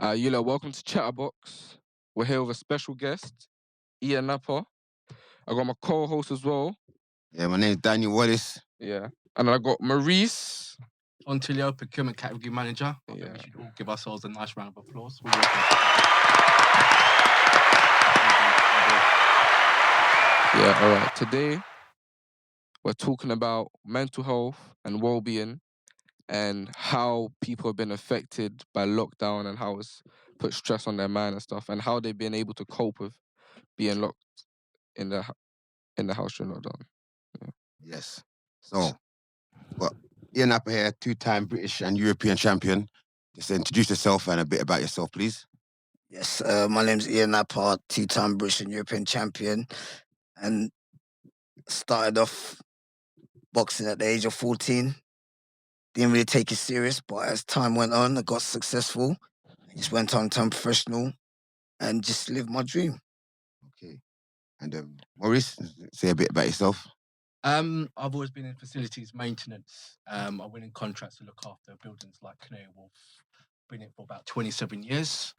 Welcome to Chatterbox. We're here with a special guest, Ian Napa. I got my co-host as well. Yeah, my name's Daniel Wallace. Yeah. And I got Maurice. Fontilio, Procurement Category Manager. I think Yeah. we should all give ourselves a nice round of applause. Yeah, all right. Today, we're talking about mental health and well-being and how people have been affected by lockdown and how it's put stress on their mind and stuff and how they've been able to cope with being locked in the house during lockdown. Yes. So, Ian Napa here, 2-time British and European champion. Just introduce yourself and a bit about yourself, please. Yes, my name's Ian Napa, 2-time British and European champion, and started off boxing at the age of 14. Didn't really take it serious, but as time went on, I got successful. I just went on to turn professional and just lived my dream. Okay. And Maurice, say a bit about yourself. I've always been in facilities maintenance. I went in contracts to look after buildings like Canary Wharf. Been in it for about 27 years.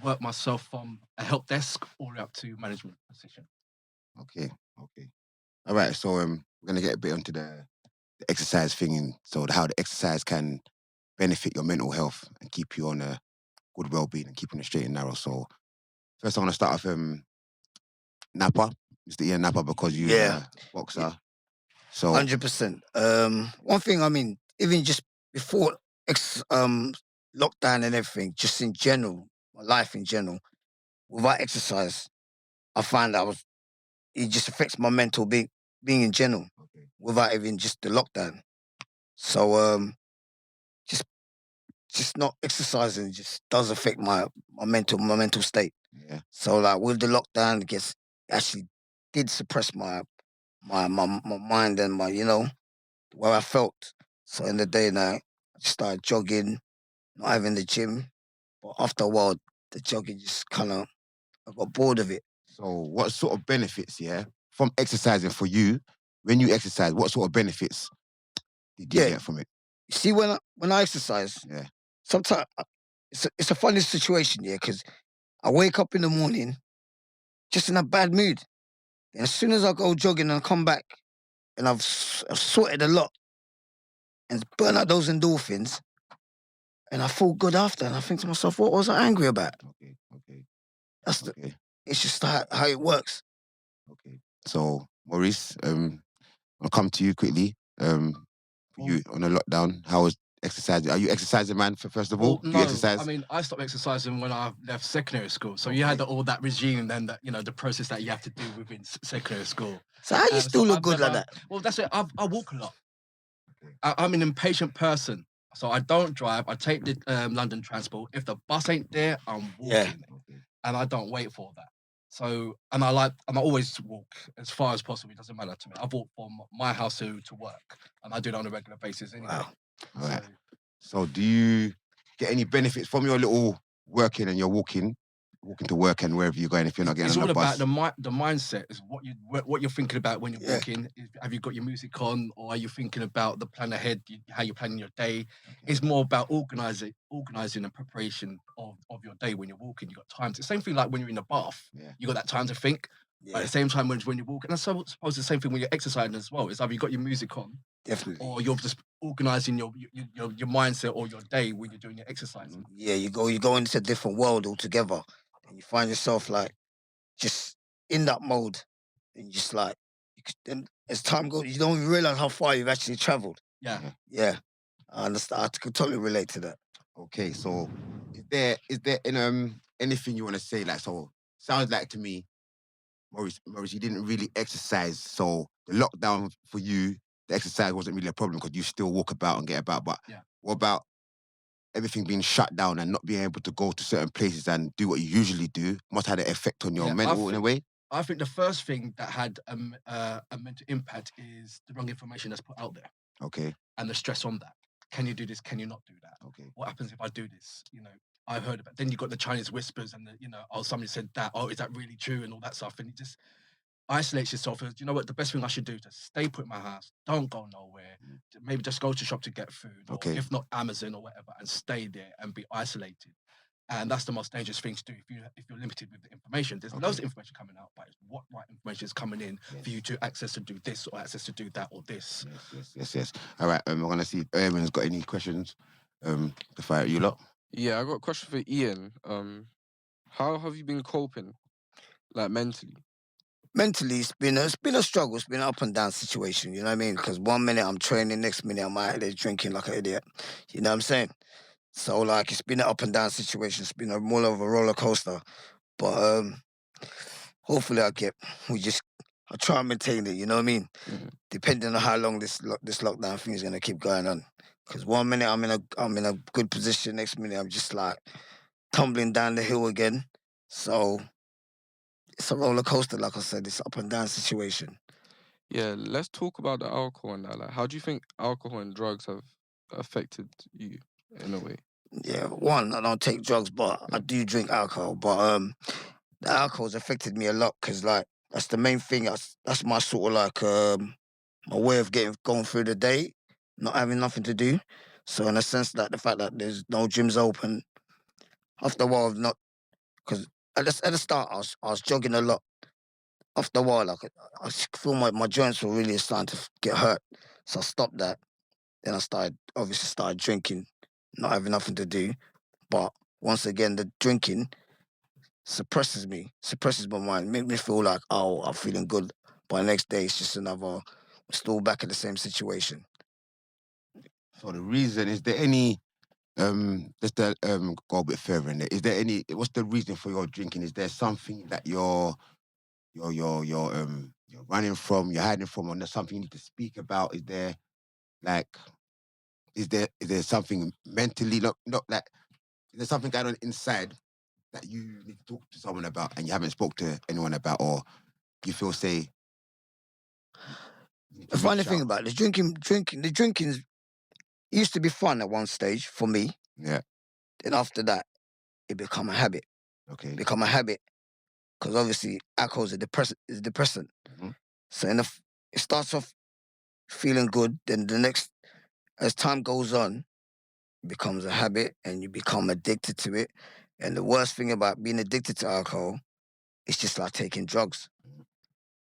Worked myself from a help desk all the way up to management position. Okay. All right, so we're going to get a bit onto the exercise thing, and so how the exercise can benefit your mental health and keep you on a good well-being and keeping it straight and narrow. So first I want to start off Napa, Mr. Ian Napa, because you're a boxer. So 100%. One thing, I mean, even just before lockdown and everything, just in general, my life in general, without exercise, I find it just affects my mental being in general, without even just the lockdown. So just not exercising just does affect my mental state. yeah. So like with the lockdown, it actually did suppress my mind and my where I felt. So in the day now, I just started jogging, not having the gym. But after a while, the jogging just I got bored of it. So what sort of benefits, from exercising for you, when you exercise, what sort of benefits did you get from it? You see, when I exercise, sometimes it's a funny situation, because I wake up in the morning just in a bad mood. And as soon as I go jogging and I come back and I've sweated a lot and burn out those endorphins, and I feel good after, and I think to myself, what was I angry about? Okay. It's just how it works. Okay. So Maurice, I'll come to you quickly. You on a lockdown, how was exercising? Are you exercising, man? First of all, no, do you exercise? I mean, I stopped exercising when I left secondary school. So you had all that regime, then that the process that you have to do within secondary school. So how you still look good like that? Well, that's it. I walk a lot. I'm an impatient person, so I don't drive. I take the London transport. If the bus ain't there, I'm walking, and I don't wait for that. So, and I always walk as far as possible. It doesn't matter to me. I walk from my house to work, and I do that on a regular basis anyway. Wow. All right. So do you get any benefits from your little working and you're walking to work and wherever you're going if you're not getting on the bus? It's all about the mindset, is what you're thinking about when you're walking. Have you got your music on, or are you thinking about the plan ahead, how you're planning your day? It's more about organising and preparation of your day when you're walking. You've got time to, same thing like when you're in the bath, you got that time to think. But at the same time, when you're walking, and I suppose the same thing when you're exercising as well. It's either you got your music on, definitely, or you're just organising your mindset or your day when you're doing your exercising. Yeah, you go into a different world altogether, and you find yourself like just in that mode, and you just like then as time goes, you don't even realize how far you've actually travelled. Yeah, I understand. I could totally relate to that. Okay, so is there anything you want to say? Like, so sounds like to me, Maurice, you didn't really exercise. So the lockdown for you, the exercise wasn't really a problem because you still walk about and get about. But what about everything being shut down and not being able to go to certain places and do what you usually do? Must have an effect on your mental in a way. I think the first thing that had a mental impact is the wrong information that's put out there. Okay. And the stress on that. Can you do this? Can you not do that? Okay. What happens if I do this? I heard about. Then you got the Chinese whispers and somebody said that. Oh, is that really true? And all that stuff. And it just isolates yourself. And you know what? The best thing I should do is to stay put in my house. Don't go nowhere. Maybe just go to shop to get food. Or if not Amazon or whatever, and stay there and be isolated. And that's the most dangerous thing to do if you're limited with the information. There's loads of information coming out, but it's what right information is coming in for you to access to do this or access to do that or this. Yes. All right, we're gonna see if Erwan's got any questions to fire at you lot. Yeah, I got a question for Ian. How have you been coping, like mentally? Mentally, it's been a struggle. It's been an up and down situation. You know what I mean? Because 1 minute I'm training, next minute I'm out there drinking like an idiot. You know what I'm saying? So like it's been an up and down situation. It's been more of a roller coaster. But hopefully I try and maintain it. You know what I mean? Depending on how long this lockdown thing is gonna keep going on. Because 1 minute I'm in a good position, next minute I'm just like tumbling down the hill again. So it's a roller coaster, like I said. It's up and down situation. Yeah, let's talk about the alcohol and that. Like, how do you think alcohol and drugs have affected you in a way? Yeah, one, I don't take drugs, but I do drink alcohol. But the alcohol's affected me a lot because like that's the main thing. That's my sort of like my way of going through the day, not having nothing to do. So in a sense that the fact that there's no gyms open, after a while, not because at the start I was jogging a lot. After a while, like I feel my joints were really starting to get hurt, so I stopped that. Then I started drinking, not having nothing to do. But once again, the drinking suppresses my mind, make me feel like, oh, I'm feeling good. But the next day, it's just we're still back in the same situation. So the reason, is there any, just to go a bit further in there, is there any, what's the reason for your drinking? Is there something that you're running from, you're hiding from, or there's something you need to speak about? Is there like, is there something mentally, not like, is there something going on inside that you need to talk to someone about and you haven't spoke to anyone about, or you feel say? The funny thing about it, the drinking used to be fun at one stage for me. Yeah. Then after that, it become a habit. Okay. Become a habit because obviously alcohol is a depressant. Mm-hmm. So it starts off feeling good, then as time goes on, it becomes a habit and you become addicted to it. And the worst thing about being addicted to alcohol, it's just like taking drugs,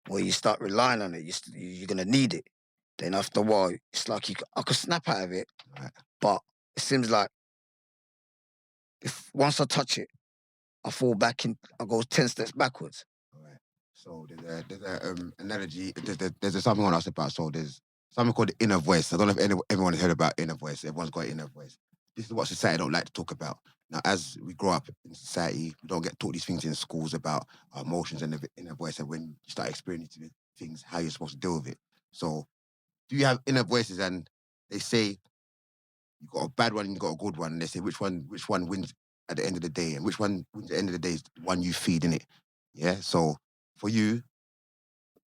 where you start relying on it. You're gonna need it. Then after a while, it's like I could snap out of it, but it seems like if once I touch it, I fall back in. I go 10 steps backwards. All right. So there's a analogy. There's something on us about. So there's something called the inner voice. I don't know if everyone has heard about inner voice. Everyone's got an inner voice. This is what society don't like to talk about. Now, as we grow up in society, we don't get taught these things in schools about our emotions and the inner voice. And when you start experiencing things, how you're supposed to deal with it. So, do you have inner voices? And they say you got a bad one and you got a good one. And they say which one wins at the end of the day, and which one wins at the end of the day is the one you feed in it. Yeah. So for you,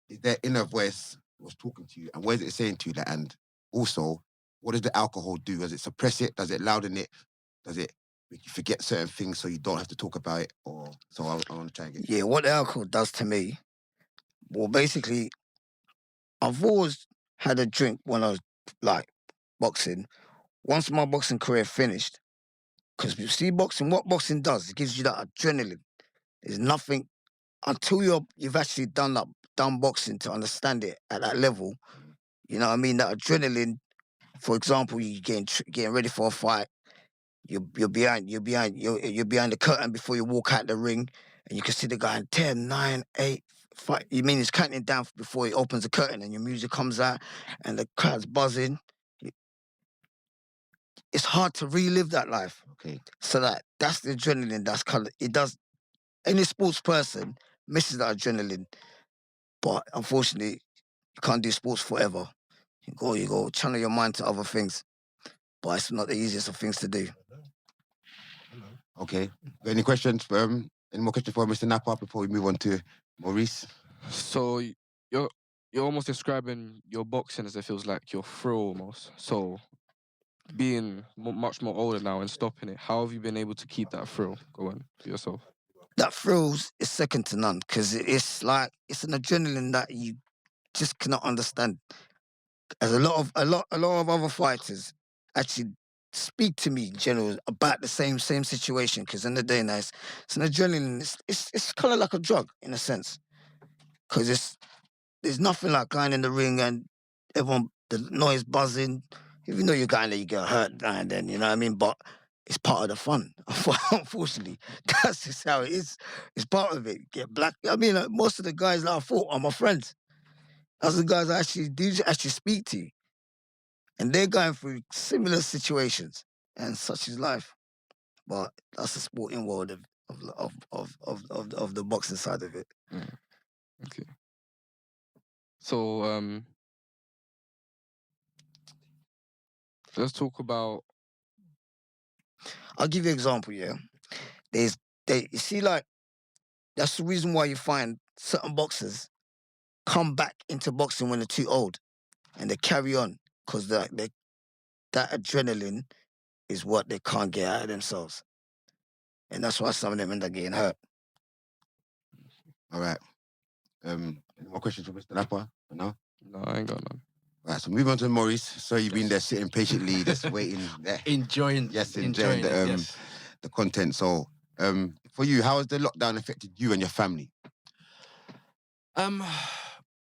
is there inner voice was talking to you, and what is it saying to you? That, and also, what does the alcohol do? Does it suppress it? Does it louden it? Does it make you forget certain things so you don't have to talk about it? Or so I want to try and get. Yeah, what the alcohol does to me, well, basically, I've always had a drink when I was like boxing. Once my boxing career finished, because you see boxing, what boxing does, it gives you that adrenaline. There's nothing until you've actually done boxing to understand it at that level. You know what I mean? That adrenaline. For example, you getting ready for a fight. You're behind the curtain before you walk out the ring, and you can see the guy in 10, 9, 8, 5. You mean he's counting down before he opens the curtain, and your music comes out, and the crowd's buzzing. It's hard to relive that life. Okay. So that's the adrenaline. That's kind of it does. Any sports person misses that adrenaline, but unfortunately, you can't do sports forever. You go channel your mind to other things, but it's not the easiest of things to do. Okay. Got any questions? Any more questions for Mr. Napa before we move on to Maurice? So you're almost describing your boxing as it feels like your thrill almost. So being much more older now and stopping it, how have you been able to keep that thrill going for yourself? That thrills is second to none because it's an adrenaline that you just cannot understand. As a lot of other fighters actually speak to me in general about the same situation, because in the day now it's an adrenaline. It's kind of like a drug in a sense, because there's nothing like going in the ring and everyone, the noise buzzing. Even though you're going there, you get hurt now and then, you know what I mean? But it's part of the fun. Unfortunately, that's just how it is. It's part of it. Get black. I mean, most of the guys that I fought are my friends. Those are the guys I actually do actually speak to, and they're going through similar situations, and such is life. But that's the sporting world of the boxing side of it. Okay. So let's talk about. I'll give you an example. Yeah, you see, like, that's the reason why you find certain boxers come back into boxing when they're too old, and they carry on because that adrenaline is what they can't get out of themselves, and that's why some of them end up getting hurt. All right. Any more questions for Mr. Lapper for now? No, I ain't got none. Right, so move on to Maurice. So you've been there sitting patiently, just waiting there. Enjoying the content. So for you, how has the lockdown affected you and your family?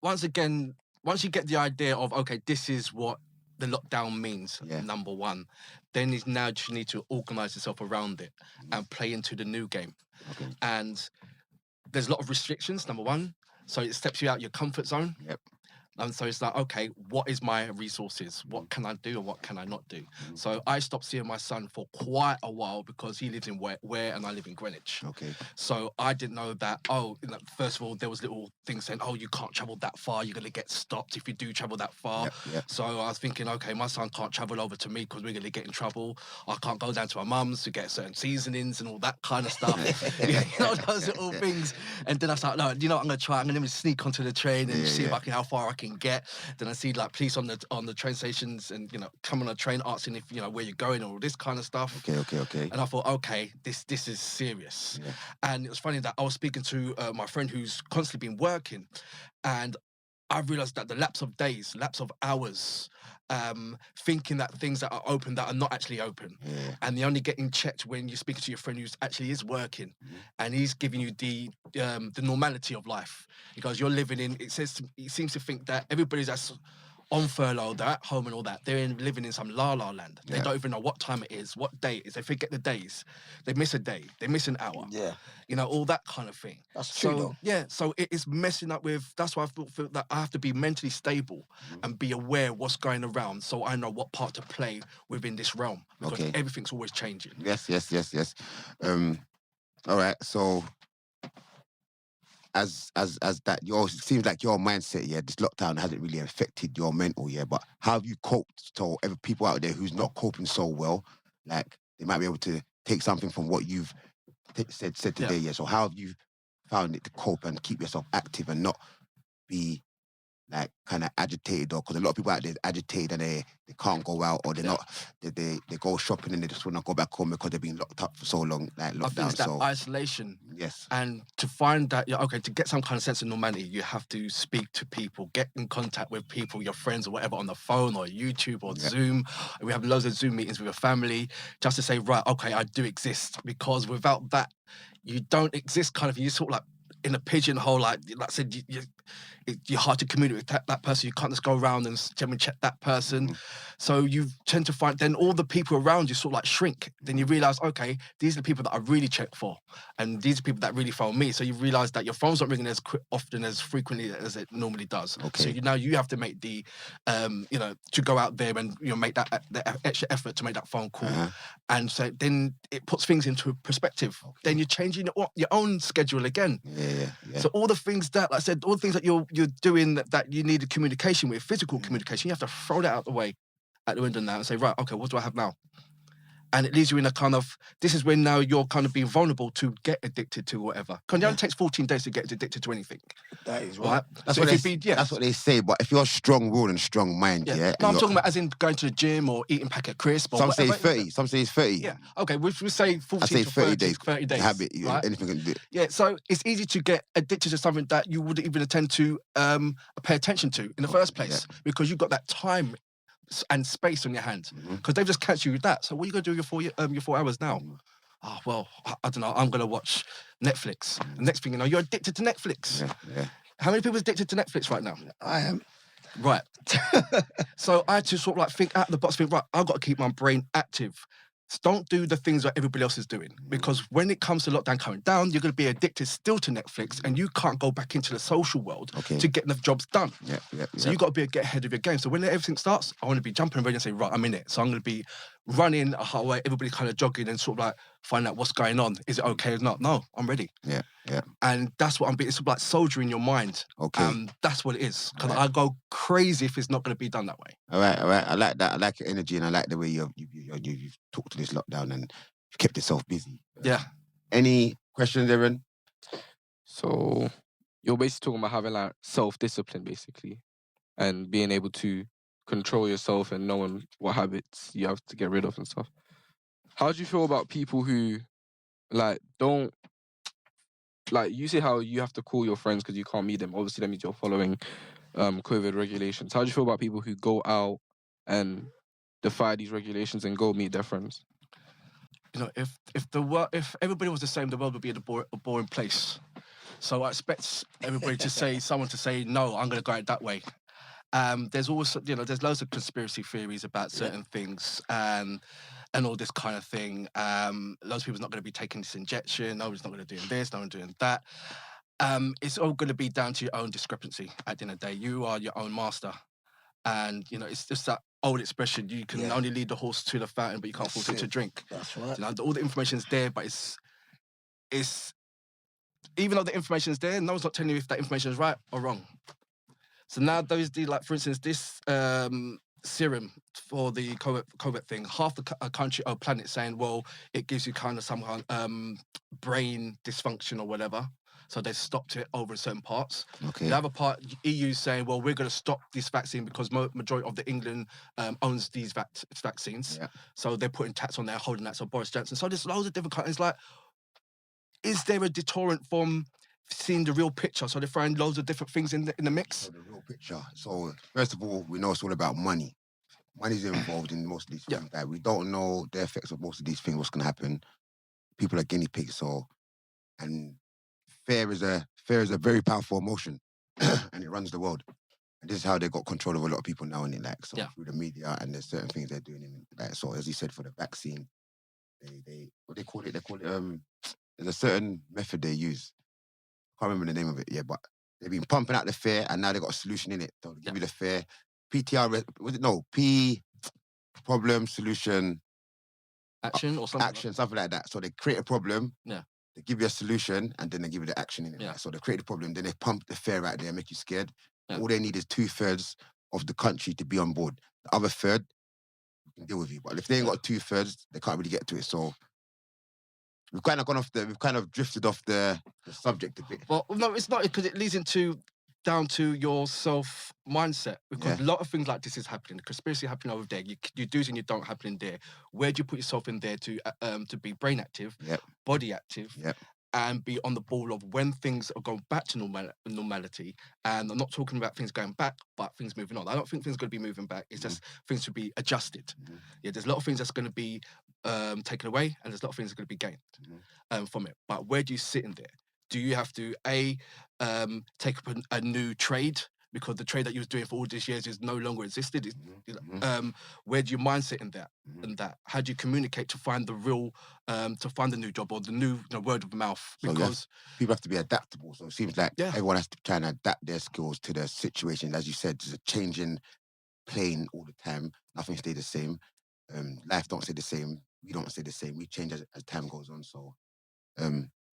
Once again, once you get the idea of, okay, this is what the lockdown means, number one, then is now you need to organise yourself around it and play into the new game. Okay. And there's a lot of restrictions, number one. So it steps you out your comfort zone. Yep. And so it's like, okay, what is my resources? What can I do and what can I not do? So I stopped seeing my son for quite a while because he lives in Ware and I live in Greenwich. Okay. So I didn't know that, first of all, there was little things saying, you can't travel that far. You're going to get stopped if you do travel that far. Yep. So I was thinking, okay, my son can't travel over to me because we're going to get in trouble. I can't go down to my mum's to get certain seasonings and all that kind of stuff. Those little things. And then I was like, no, I'm going to try. I'm going to sneak onto the train and see how far I can get. Then I see like police on the train stations and come on a train asking if where you're going and all this kind of stuff. Okay. And I thought, okay, this is serious. Yeah. And it was funny that I was speaking to my friend who's constantly been working, and I realized that the lapse of days, lapse of hours, thinking that things that are open that are not actually open, and they're only getting checked when you're speaking to your friend who actually is working, and he's giving you the normality of life, because you're living in. He seems to think that everybody's on furlough, they're at home and all that. They're living in some la-la land. They don't even know what time it is, what day it is. They forget the days. They miss a day. They miss an hour. Yeah. All that kind of thing. That's true, though. Yeah, so it is messing up with... That's why I feel that I have to be mentally stable and be aware of what's going around, so I know what part to play within this realm. Because everything's always changing. Yes. All right, so... As that, it seems like your mindset, this lockdown hasn't really affected your mental, but how have you coped? So, every people out there who's not coping so well, like they might be able to take something from what you've said today. So, how have you found it to cope and keep yourself active and not be like kind of agitated, or because a lot of people out there are agitated and they can't go out, or they're not they go shopping and they just want to go back home because they've been locked up for so long, like lockdown. I think it's that isolation. Yes. And to find that, to get some kind of sense of normality, you have to speak to people, get in contact with people, your friends or whatever, on the phone or YouTube or Zoom. We have loads of Zoom meetings with your family just to say, right, okay, I do exist, because without that, you don't exist. Kind of, you sort of like in a pigeonhole, like I said, you're hard to communicate with that person. You can't just go around and check that person. So you tend to find then all the people around you sort of like shrink. Then you realise, okay, these are the people that I really check for, and these are people that really phone me. So you realise that your phone's not ringing as often, as frequently as it normally does. Okay. So now you have to make the, to go out there and make that extra effort to make that phone call. And so then it puts things into perspective. Okay. Then you're changing your own schedule again. Yeah. So all the things that, like I said, all the things that you're doing that you needed communication with, physical communication, you have to throw that out the way, at the window now, and say, right, okay, what do I have now? And it leaves you in a kind of, this is when now you're kind of being vulnerable to get addicted to whatever. Because it only takes 14 days to get addicted to anything. That is right. That's, so that's what they say, but if you're strong-willed and strong-minded, No, I'm talking about as in going to the gym or eating packet crisp or some whatever. Say 30, some say it's 30. Yeah, okay, we say 14 I say to 30 days. 30 days. Habit, right? Anything can do it. Yeah, so it's easy to get addicted to something that you wouldn't even intend to pay attention to in the first place, because you've got that time and space on your hands Mhm. because they've just catch you with that. So what are you gonna do your 4 hours now? Mhm. Oh well, I don't know. I'm gonna watch Netflix. Mm. The next thing you know, you're addicted to Netflix. Yeah. How many people are addicted to Netflix right now? I am. Right. So I had to sort of like think out of the box, think, right, I've got to keep my brain active. Don't do the things that everybody else is doing. Because when it comes to lockdown coming down, you're going to be addicted still to Netflix and you can't go back into the social world to get the jobs done. So you've got to get ahead of your game. So when everything starts, I want to be jumping ready and say, right, I'm in it. So I'm going to be running a whole way, everybody kind of jogging and sort of like find out what's going on. Is it okay or not? No, I'm ready. Yeah. And that's what I'm being. It's like soldiering your mind. Okay. That's what it is. Because Right. I go crazy if it's not going to be done that way. All right. I like that. I like your energy, and I like the way you've talked to this lockdown and you've kept yourself busy. Yeah. Any questions, Erwan? So you're basically talking about having like self-discipline, basically, and being able to control yourself and knowing what habits you have to get rid of and stuff. How do you feel about people who like don't like you say how you have to call your friends because you can't meet them? Obviously, that means you're following COVID regulations. How do you feel about people who go out and defy these regulations and go meet their friends? You know, if everybody was the same, the world would be a boring place. So I expect everybody to say someone to say no. I'm going to go out that way. There's also, there's loads of conspiracy theories about certain things and all this kind of thing. Loads of people's not going to be taking this injection. Nobody's not going to do this. No one's doing that. It's all going to be down to your own discrepancy. At the end of the day, you are your own master, and it's just that old expression: you can only lead the horse to the fountain, but you can't force it to drink. That's right. All the information's there, but it's even though the information's there, no one's not telling you if that information is right or wrong. So now those like for instance, this serum for the COVID thing, half the country or planet saying, well, it gives you kind of some kind brain dysfunction or whatever. So they stopped it over in certain parts. Okay. The other part, EU saying, well, we're going to stop this vaccine because majority of the England owns these vaccines. Yeah. So they're putting tax on there, holding that. So Boris Johnson. So there's loads of different countries. Like, is there a deterrent from seeing the real picture? So they're throwing loads of different things in the mix. So the real picture. So first of all, we know it's all about money. Money's involved in most of these things. Like, we don't know the effects of most of these things. What's going to happen? People are guinea pigs. So, and fear is a very powerful emotion, and it runs the world. And this is how they got control of a lot of people now, through the media, and there's certain things they're doing. So as you said, for the vaccine, they what they call it? They call it there's a certain method they use. I can't remember the name of it yet, but they've been pumping out the fear, and now they've got a solution in it. So they give you the fear. PTR was it P problem solution action or something. Action, something like that. So they create a problem. Yeah. They give you a solution, and then they give you the action in it. Yeah. So they create the problem, then they pump the fear out there, make you scared. Yeah. All they need is 2/3 of the country to be on board. The other third can deal with you. But if they ain't got 2/3, they can't really get to it. So we've kind of drifted off the subject a bit. Well, no, it's not, because it leads down to your self mindset, because a lot of things like this is happening. The conspiracy happening over there. You do and you don't happening there. Where do you put yourself in there to be brain active, body active, and be on the ball of when things are going back to normality? And I'm not talking about things going back, but things moving on. I don't think things are going to be moving back. It's just things to be adjusted. Yeah, there's a lot of things that's going to be taken away, and there's a lot of things that are going to be gained from it. But where do you sit in there? Do you have to take up a new trade because the trade that you was doing for all these years is no longer existed? Where do you mindset in that? And that, how do you communicate to find the real, to find the new job or the new word of mouth? Because people have to be adaptable. So it seems like everyone has to try and adapt their skills to the situation. As you said, there's a changing plane all the time. Nothing stays the same. Life don't stay the same. We don't stay the same. We change as time goes on. So,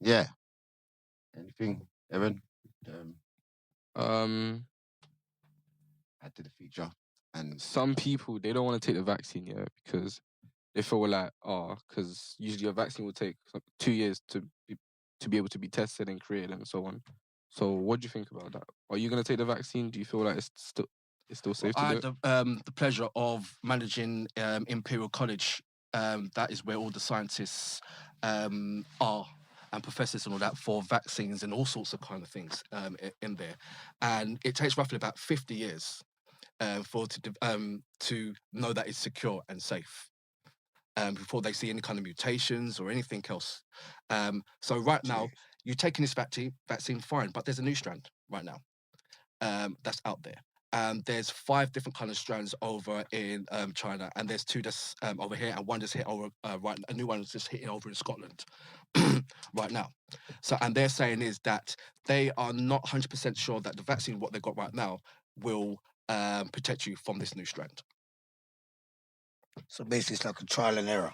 yeah. Anything, Erwan? Add to the feature. And some people, they don't want to take the vaccine yet because they feel like, because usually a vaccine will take 2 years to be able to be tested and created and so on. So what do you think about that? Are you going to take the vaccine? Do you feel like it's still safe to do it? I had the pleasure of managing Imperial College. That is where all the scientists are, and professors and all that, for vaccines and all sorts of kind of things in there. And it takes roughly about 50 years to know that it's secure and safe. Before they see any kind of mutations or anything else. So right now, you're taking this vaccine fine, but there's a new strand right now that's out there. There's 5 different kind of strands over in China, and there's 2 that's over here, and one just hit over a new one is just hitting over in Scotland right now. So, and they're saying is that they are not 100% sure that the vaccine, what they got right now, will protect you from this new strand. So basically, it's like a trial and error.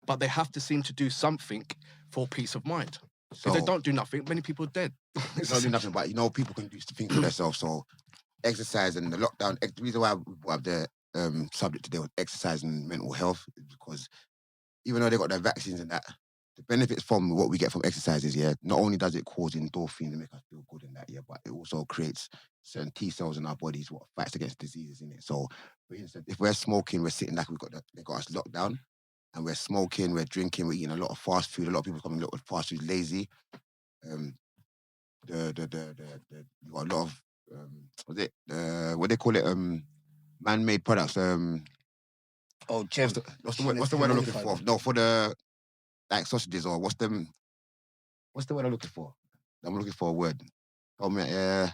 But they have to seem to do something for peace of mind. So if they don't do nothing, many people are dead. They don't do nothing, but people can do things for themselves. So exercise and the lockdown. The reason why we brought up the subject today was exercise and mental health, is because even though they got their vaccines and that, the benefits from what we get from exercise is, not only does it cause endorphins and make us feel good and that, but it also creates certain T cells in our bodies what fights against diseases in it. So, for instance, if we're smoking, we're sitting like they got us locked down, and we're smoking, we're drinking, we're eating a lot of fast food. A lot of people becoming a lot of fast food lazy. You got a lot of what they call it, man-made products. Gem. What's the word I'm looking for? No, for the like sausages, or what's the word I'm looking for? I'm looking for a word. Oh man,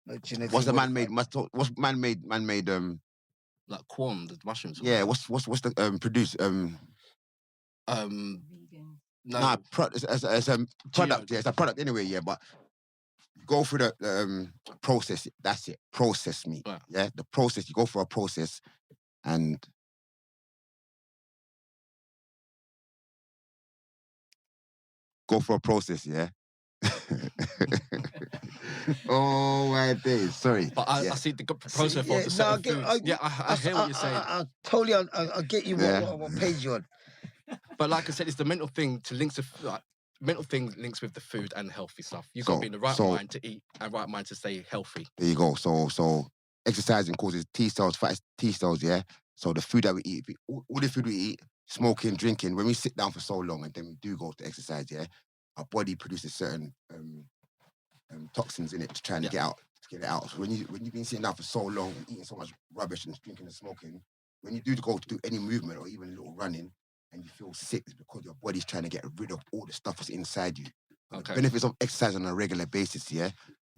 what's the man-made? What's man-made? Like corn, the mushrooms. Yeah, what's the produce? No, it's a product. Yeah, it's a product anyway. Yeah, but you go through the process. That's it. Process meat. Right. Yeah, the process. You go for a process, and go for a process. Yeah. Oh my days! Sorry, but I see the process for the certain foods. I hear what you're saying. I totally, I get you. What page you on? But like I said, it's the mental thing to links mental thing links with the food and healthy stuff. You've got to be in the right mind to eat and right mind to stay healthy. There you go. So exercising causes T cells, fights T cells. Yeah. So the food that we eat, all the food we eat, smoking, drinking, when we sit down for so long and then we do go to exercise, our body produces certain toxins in it to try and get it out. So when you've been sitting down for so long and eating so much rubbish and drinking and smoking, when you do go to do any movement or even a little running and you feel sick, it's because your body's trying to get rid of all the stuff that's inside you. The benefits of exercise on a regular basis, you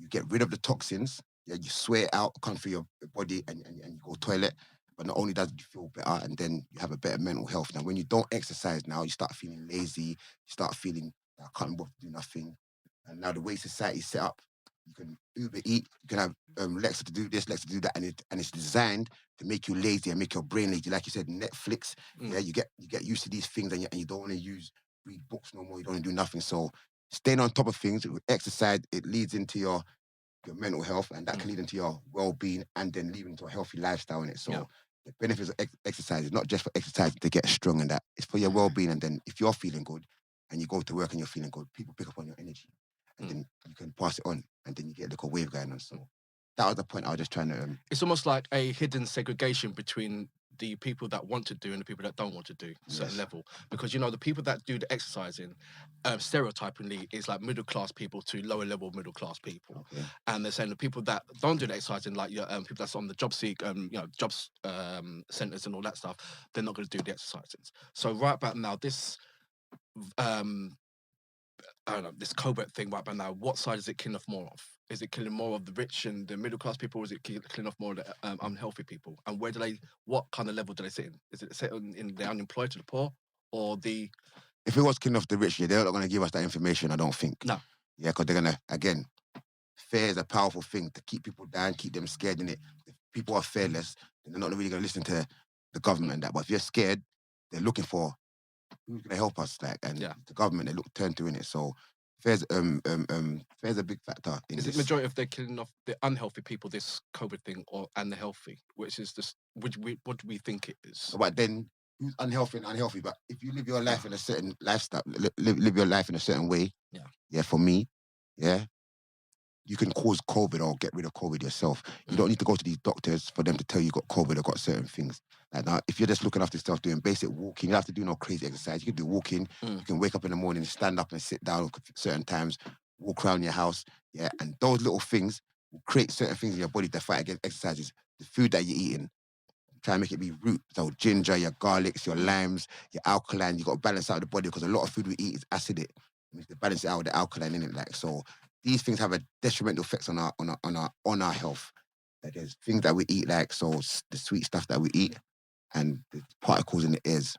get rid of the toxins, you sweat out, come through your body and you go toilet. But not only does you feel better, and then you have a better mental health. Now, when you don't exercise now, you start feeling lazy, you start feeling I can't bother to do nothing. And now the way society's set up, you can Uber eat, you can have Lexa to do this, Lexa to do that, and it's designed to make you lazy and make your brain lazy. Like you said, Netflix, you get used to these things, and you don't want to read books no more. You don't want to do nothing. So staying on top of things with exercise, it leads into your mental health, and that can lead into your well-being, and then lead into a healthy lifestyle in it. So the benefits of exercise is not just for exercise to get strong and that, it's for your well-being. And then if you're feeling good and you go to work and you're feeling good, people pick up on your energy, and then you can pass it on, and then you get like a wave going on. So that was the point I was just trying to... It's almost like a hidden segregation between the people that want to do and the people that don't want to do a certain level. Because, the people that do the exercising, stereotypingly, is like middle-class people to lower-level middle-class people. Okay. And they're saying the people that don't do the exercising, like people that's on the job jobs centres and all that stuff, they're not going to do the exercises. So right about now, this... I don't know, this COVID thing right about now, what side is it killing off more of? Is it killing more of the rich and the middle class people, or is it killing off more of the unhealthy people? And what kind of level do they sit in? Is it sit in the unemployed to the poor, or the... If it was killing off the rich, they're not going to give us that information, I don't think. No. Yeah, because they're going to, again, fear is a powerful thing to keep people down, keep them scared in it. If people are fearless, then they're not really going to listen to the government and that. But if you're scared, they're looking for who's going to help us, and the government they turn to in it. So fear's a big factor in this. Is it majority of they're killing off the unhealthy people, this COVID thing, and the healthy, which is this? What do we think it is? But then who's unhealthy and unhealthy? But if you live your life in a certain lifestyle, live your life in a certain way. Yeah. For me, you can cause COVID or get rid of COVID yourself. You don't need to go to these doctors for them to tell you got COVID or got certain things. Like now, if you're just looking after yourself, doing basic walking, you don't have to do no crazy exercise. You can do walking. You can wake up in the morning, stand up and sit down certain times, walk around your house. Yeah, and those little things will create certain things in your body that fight against exercises. The food that you're eating, try and make it be root. So ginger, your garlics, your limes, your alkaline. You got to balance out the body because a lot of food we eat is acidic. We need to balance it out with the alkaline in it. Like so, these things have a detrimental effects on our health. Like there's things that we eat, like the sweet stuff that we eat, and the particles in the airs.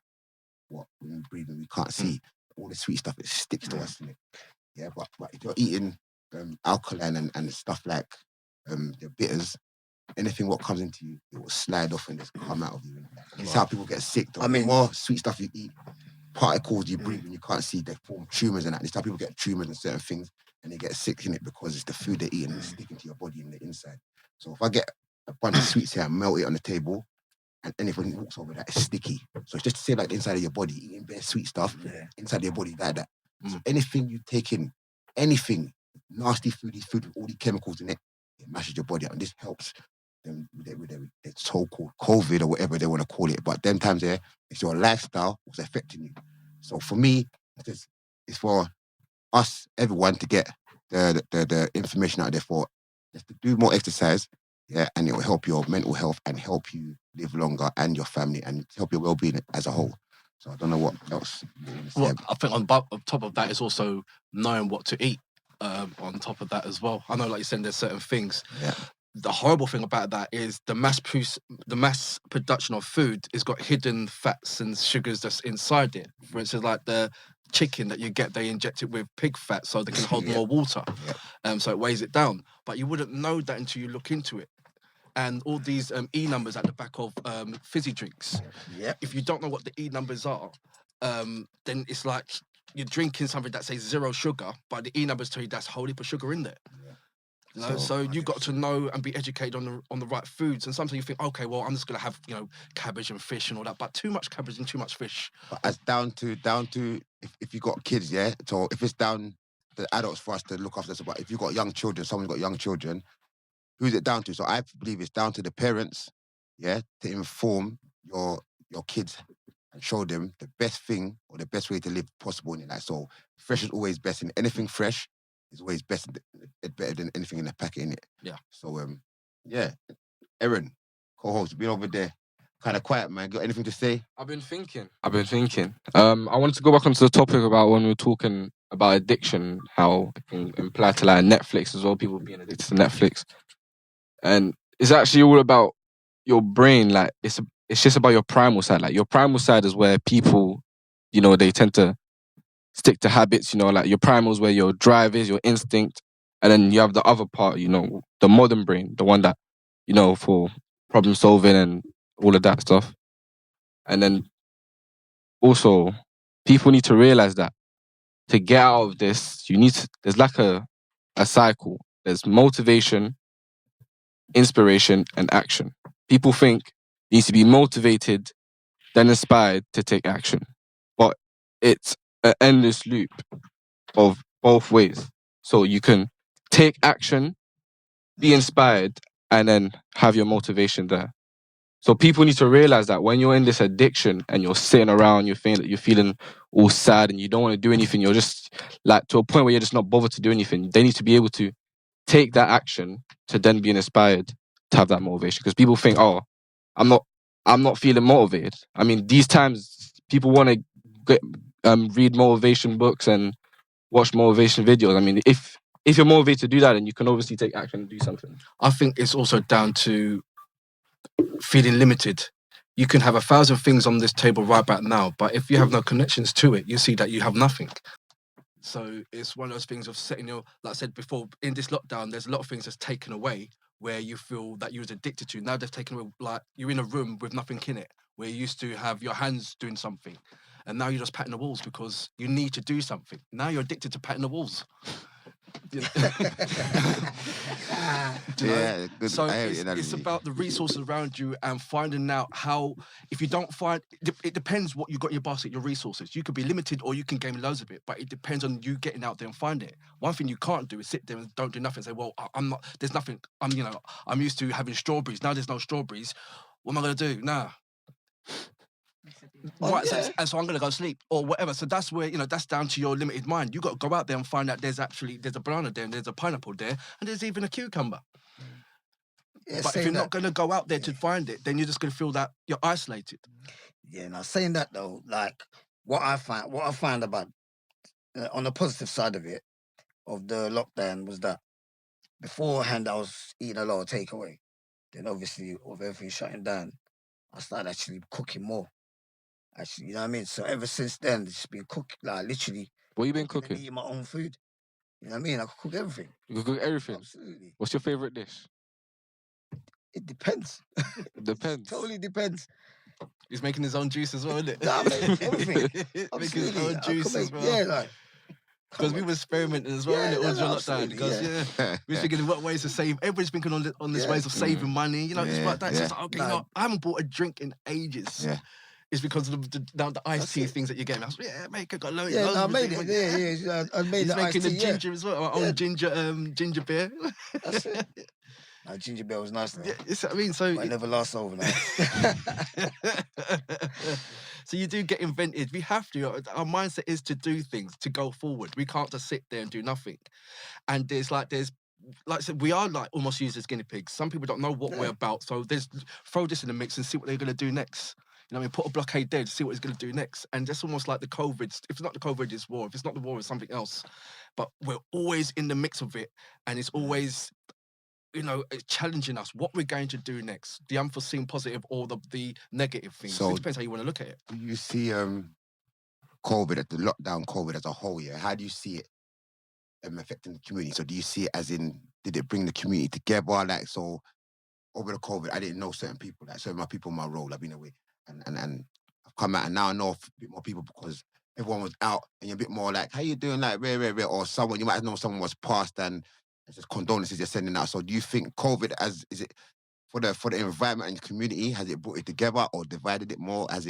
What when we breathe and we can't see. All the sweet stuff, it sticks to us in it. Yeah, but if you're eating alkaline and stuff like the bitters, anything what comes into you, it will slide off and just come out of you. It's how people get sick. Though. The more sweet stuff you eat, particles you breathe and you can't see, they form tumours and that. It's how people get tumours and certain things and they get sick in it because it's the food they're eating and it's sticking to your body in the inside. So if I get a bunch of sweets here and melt it on the table and anybody walks over that, it's sticky. So it's just to say like the inside of your body, eating bare sweet stuff, inside of your body like that. So anything you take in, anything, nasty food, these food with all these chemicals in it, it mashes your body up and this helps them with their so-called COVID or whatever they want to call it. But them times there, it's your lifestyle was affecting you. So for me, it's for us, everyone, to get the information out there for just to do more exercise, and it will help your mental health and help you live longer and your family and help your well-being as a whole. So I don't know what else. Well, I think on top of that is also knowing what to eat. On top of that as well, I know, like you said, there's certain things. Yeah. The horrible thing about that is the mass production of food has got hidden fats and sugars that's inside it. For instance, like the chicken that you get, they inject it with pig fat so they can hold more water. So it weighs it down. But you wouldn't know that until you look into it. And all these E numbers at the back of fizzy drinks. If you don't know what the E numbers are, then it's like you're drinking something that says 0 sugar, but the E numbers tell you that's whole heap of sugar in there. You know, so you've got to know and be educated on the right foods. And sometimes you think, okay, well, I'm just gonna have cabbage and fish and all that, but too much cabbage and too much fish. But it's down to if you got kids, So if it's down to adults for us to look after us, but if you got young children, someone's got young children, who's it down to? So I believe it's down to the parents, to inform your kids and show them the best thing or the best way to live possible in it. Like so, fresh is always best in anything fresh. Is always better than anything in the packet in it. Yeah. So Erwan, co-host, been over there, kind of quiet, man. Got anything to say? I've been thinking. I wanted to go back onto the topic about when we were talking about addiction, how it can apply to like Netflix as well. People being addicted to Netflix, and it's actually all about your brain. Like it's just about your primal side. Like your primal side is where people, they tend to stick to habits, like your primal is where your drive is, your instinct. And then you have the other part, the modern brain, the one that, for problem solving and all of that stuff. And then also people need to realize that to get out of this, there's like a cycle. There's motivation, inspiration, and action. People think you need to be motivated, then inspired to take action. But it's an endless loop of both ways. So you can take action, be inspired, and then have your motivation there. So people need to realize that when you're in this addiction and you're sitting around, you're feeling all sad and you don't want to do anything, you're just like to a point where you're just not bothered to do anything. They need to be able to take that action to then be inspired to have that motivation. Because people think, oh, I'm not feeling motivated. I mean, these times people want to read motivation books and watch motivation videos. I mean, if you're motivated to do that, then you can obviously take action and do something. I think it's also down to feeling limited. You can have 1,000 things on this table right back now, but if you have no connections to it, you see that you have nothing. So it's one of those things of setting like I said before, in this lockdown, there's a lot of things that's taken away where you feel that you was addicted to. Now they've taken away, like you're in a room with nothing in it, where you used to have your hands doing something, and now you're just patting the walls because you need to do something. Now you're addicted to patting the walls. Good. So it's about the resources around you and finding out how. If you don't find, it depends what you got in your basket, your resources. You could be limited or you can gain loads of it, but it depends on you getting out there and find it. One thing you can't do is sit there and don't do nothing. And say, well, I'm not. There's nothing. I'm used to having strawberries. Now there's no strawberries. What am I gonna do? Nah. Right, so I'm gonna go sleep or whatever. So that's where that's down to your limited mind. You got to go out there and find out there's a banana there, and there's a pineapple there, and there's even a cucumber. But if you're not going to go out there to find it, then you're just going to feel that you're isolated. Yeah, now saying that though, like what I find about on the positive side of it, of the lockdown, was that beforehand I was eating a lot of takeaway. Then obviously with everything shutting down, I started actually cooking more. Actually, you know what I mean? So ever since then, it's been cooking, like literally. What you been And cooking? eating my own food. You know what I mean? I can cook everything. You can cook everything? Absolutely. What's your favourite dish? It depends. It depends. Totally depends. He's making his own juice as well, isn't it? Nah, mate, everything. Making his own juice as well. Yeah, like. Because we were experimenting as well, innit? All during lockdown. Because we were thinking what ways to save. Everybody's thinking on this ways of saving money. You know, it's like that. It's just like, okay, you know, I haven't bought a drink in ages. Yeah. It's because of the iced tea things that you're getting. I was like, yeah, mate, I got loads. Yeah, no, I made it. Yeah. I made He's the making iced tea, the ginger as well. Our own ginger beer. That's it. No, ginger beer was nice though. Yeah, it's what I mean. So but it never lasts overnight. So you do get invented. We have to. Our mindset is to do things, to go forward. We can't just sit there and do nothing. And there's like I said, we are like almost used as guinea pigs. Some people don't know what we're about. So throw this in the mix and see what they're going to do next. You know what I mean? Put a blockade there to see what he's going to do next. And that's almost like the COVID. If it's not the COVID, it's war. If it's not the war, it's something else. But we're always in the mix of it. And it's always, you know, challenging us what we're going to do next. The unforeseen positive or the negative things. So it depends how you want to look at it. Do you see COVID, the lockdown COVID as a whole, yeah? How do you see it affecting the community? So do you see it as in, did it bring the community together? Like, so over the COVID, I didn't know certain people. Like, certain people in my role, I've been away. And I've come out and now I know a bit more people because everyone was out and you're a bit more like, how you doing? Like, rare. Or someone, you might have known someone was passed and it's just condolences you're sending out. So do you think COVID, is it for the environment and the community, has it brought it together or divided it more? Have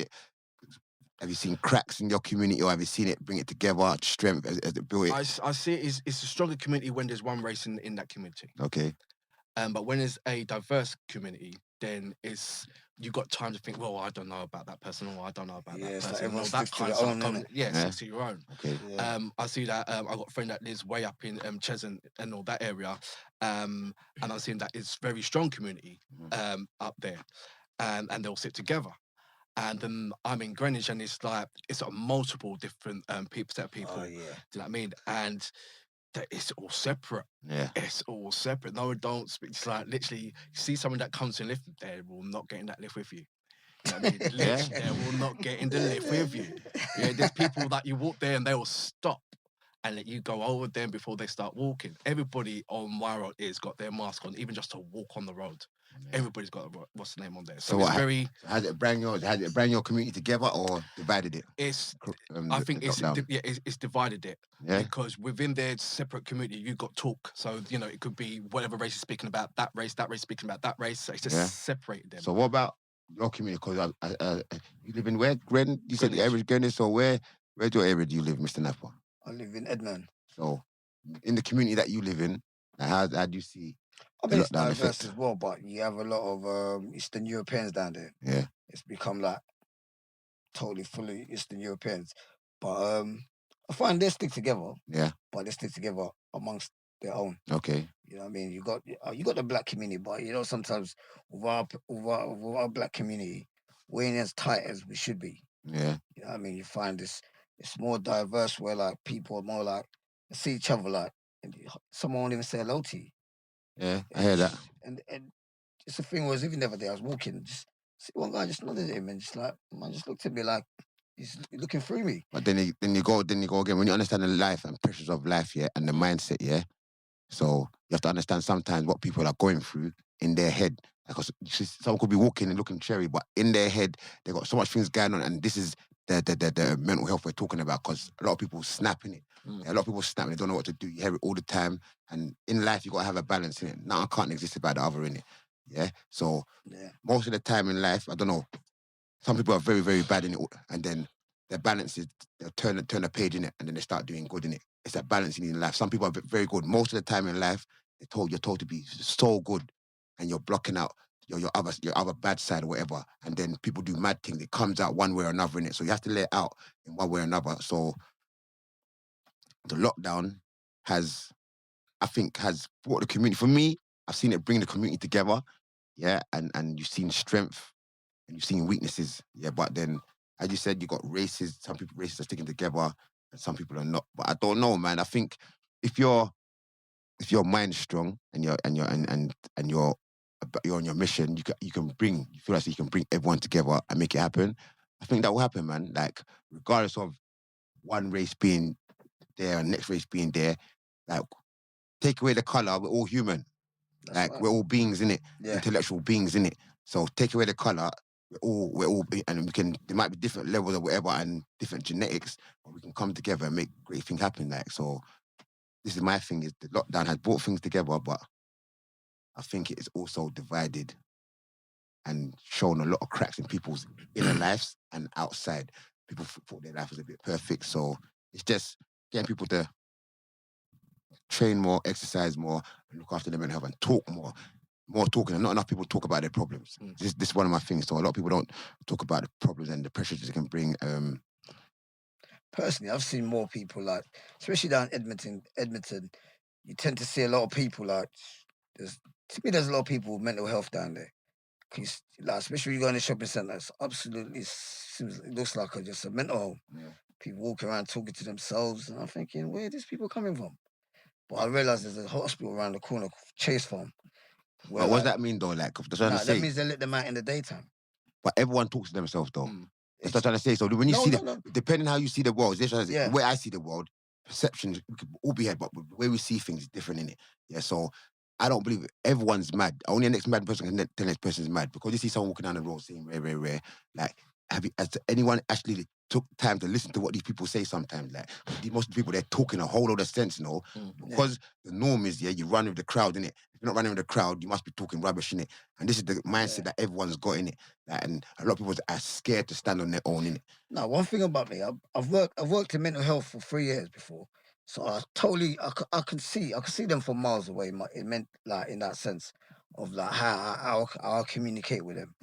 you seen cracks in your community or have you seen it bring it together, strength, as it built it? I see it's a stronger community when there's one race in that community. Okay. But when it's a diverse community, then you've got time to think, well, I don't know about that person, or I don't know about that person. Like everyone that kind of own, stick to your own. Okay. Yeah. I see that I've got a friend that lives way up in Cheshunt and all that area. And I'm seeing that it's very strong community up there. And they'll sit together. And then I'm in Greenwich and it's like multiple different set of people. Oh, yeah. Do you know what I mean? And it's all separate. Yeah. It's all separate. No, don't speak. It's like literally, you see someone that comes to lift, they will not get in that lift with you. You know what I mean? Literally, they will not get in the lift with you. Yeah, there's people that you walk there and they will stop and let you go over them before they start walking. Everybody on my road got their mask on, even just to walk on the road. Yeah. Everybody's got what's the name on there. So it's very. Has it bring your community together or divided it? I think it's divided it. Yeah. Because within their separate community, you've got talk. So you know it could be whatever race is speaking about that race speaking about that race. So it's just separated them. So what about your community? Because you live in where? Gren? You said the average Greenwich. So where's your area do you live, Mr. Napa? I live in Edmonton. So in the community that you live in, how do you see? I mean, it's diverse as well, but you have a lot of Eastern Europeans down there. Yeah. It's become like totally full of Eastern Europeans. But I find they stick together. Yeah. But they stick together amongst their own. Okay. You know what I mean? You got the black community, but you know, sometimes with our black community, we ain't as tight as we should be. Yeah. You know what I mean? You find it's more diverse where like people are more like see each other like and someone won't even say hello to you. Yeah, I hear that. And it's a thing was even the other day I was walking, just see one guy just nodded at him and just like man just looked at me like he's looking through me. But then you go again when you understand the life and pressures of life, yeah, and the mindset, yeah. So you have to understand sometimes what people are going through in their head. Because someone could be walking and looking cherry, but in their head they got so much things going on, and this is the mental health we're talking about. Because a lot of people snapping it. A lot of people snap and they don't know what to do. You hear it all the time. And in life, you got to have a balance in it. Now, I can't exist without the other in it. Yeah? So, most of the time in life, I don't know, some people are very, very bad in it. And then their balance is, they'll turn a page in it and then they start doing good in it. It's that balance you need in life. Some people are very good. Most of the time in life, you're told to be so good and you're blocking out your other bad side or whatever. And then people do mad things. It comes out one way or another in it. So you have to let it out in one way or another. So, the lockdown has brought the community. For me, I've seen it bring the community together. yeah, and you've seen strength and you've seen weaknesses, yeah. But then, as you said, you got races. Some people races are sticking together, and some people are not. But I don't know, man. I think if your mind's strong and you're on your mission, you feel like you can bring everyone together and make it happen. I think that will happen, man. Like regardless of one race being there and next race being there, like take away the color, we're all human. That's like right. we're all beings in it, Yeah. intellectual beings in it. So take away the color, we're all and we can. There might be different levels or whatever and different genetics, but we can come together and make great things happen. Like so, this is my thing: is the lockdown has brought things together, but I think it is also divided and shown a lot of cracks in people's inner lives and outside. People thought their life was a bit perfect, so it's just getting people to train more, exercise more, and look after their mental health and talk more. More talking, and not enough people talk about their problems. This is one of my things. So a lot of people don't talk about the problems and the pressures it can bring. Personally, I've seen more people like, especially down Edmonton. You tend to see a lot of people like. There's a lot of people with mental health down there. Like, especially when you go in the shopping centre, it's absolutely it looks like just a mental home. Yeah. People walking around talking to themselves, and I'm thinking, where are these people coming from? But I realise there's a hospital around the corner, Chase Farm. But what does that mean though? Like, that's what I'm that means they let them out in the daytime. But everyone talks to themselves though. That's what I'm trying to say. So when you see depending how you see the world, the way I see the world, perception, we could all be here, but the way we see things is different in it. Yeah. So I don't believe everyone's mad. Only the next mad person can tell the next person's mad because you see someone walking down the road saying rare. Like, has anyone actually took time to listen to what these people say sometimes? Like, most of the people, they're talking a whole lot of sense, you know? Because the norm is, you run with the crowd, innit? If you're not running with the crowd, you must be talking rubbish, innit? And this is the mindset that everyone's got, innit? Like, and a lot of people are scared to stand on their own, innit? No, one thing about me, I've worked in mental health for 3 years before. So I can see them from miles away. It meant like in that sense of like how I communicate with them.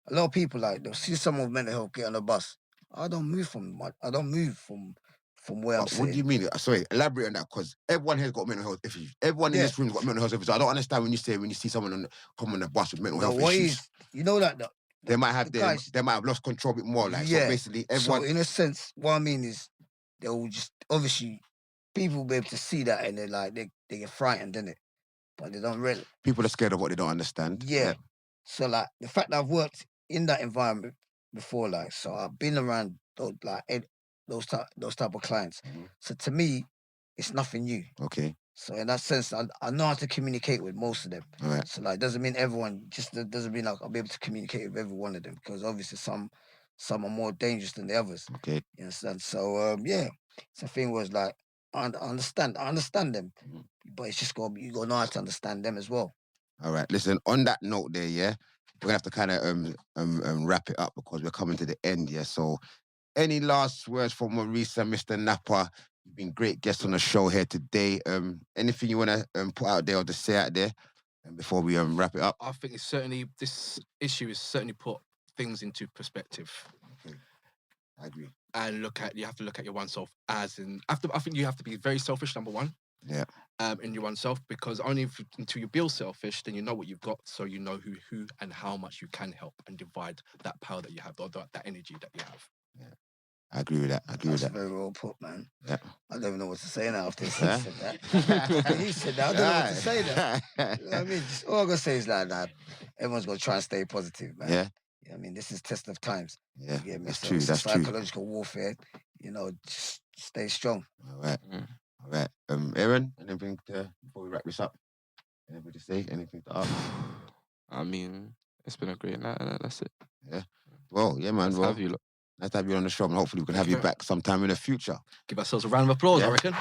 A lot of people like they'll see someone with mental health get on a bus. I don't move from where I'm sitting. What do you mean? Sorry, elaborate on that because everyone has got mental health issues. Everyone in this room's got mental health issues. I don't understand when you see someone come on the bus with mental health issues. You know that they might have lost control a bit more. Like, so basically, everyone. So in a sense, what I mean is, they'll just obviously people will be able to see that and they're like they get frightened, innit? But they don't really. People are scared of what they don't understand. Yeah. So like the fact that I've worked in that environment before, like so I've been around those type of clients. So to me, it's nothing new. Okay. So in that sense, I know how to communicate with most of them. Right. So like, doesn't mean everyone. Just doesn't mean like I'll be able to communicate with every one of them because obviously some are more dangerous than the others. Okay. You understand? So yeah, the thing was like I understand them, but it's just you got to know how to understand them as well. All right. Listen. On that note, there, yeah, we're gonna have to kind of wrap it up because we're coming to the end. Yeah. So, any last words from Maurice and Mr. Napa? You've been great guests on the show here today. Anything you want to put out there or to say out there before we wrap it up? I think this issue is certainly put things into perspective. Okay. I agree. And you have to look at your oneself I think you have to be very selfish, number one. Yeah. In your oneself, because only until you build selfish, then you know what you've got, so you know who and how much you can help and divide that power that you have, or that energy that you have. Yeah. I agree with that. That's very well put, man. Yeah. I don't even know what to say now after he said that. He said that. I don't know what to say now. You know what I mean? Just, all I'm going to say is that everyone's got to try and stay positive, man. Yeah. I mean, this is test of times. Yeah, that's true. That's psychological warfare. Just stay strong. All right. All right. Erwan, anything before we wrap this up? Anything to say? Anything to ask? I mean, it's been a great night, and that's it. Yeah. Well, yeah, man. Nice to have you on the show, and hopefully we can have you back sometime in the future. Give ourselves a round of applause, I reckon.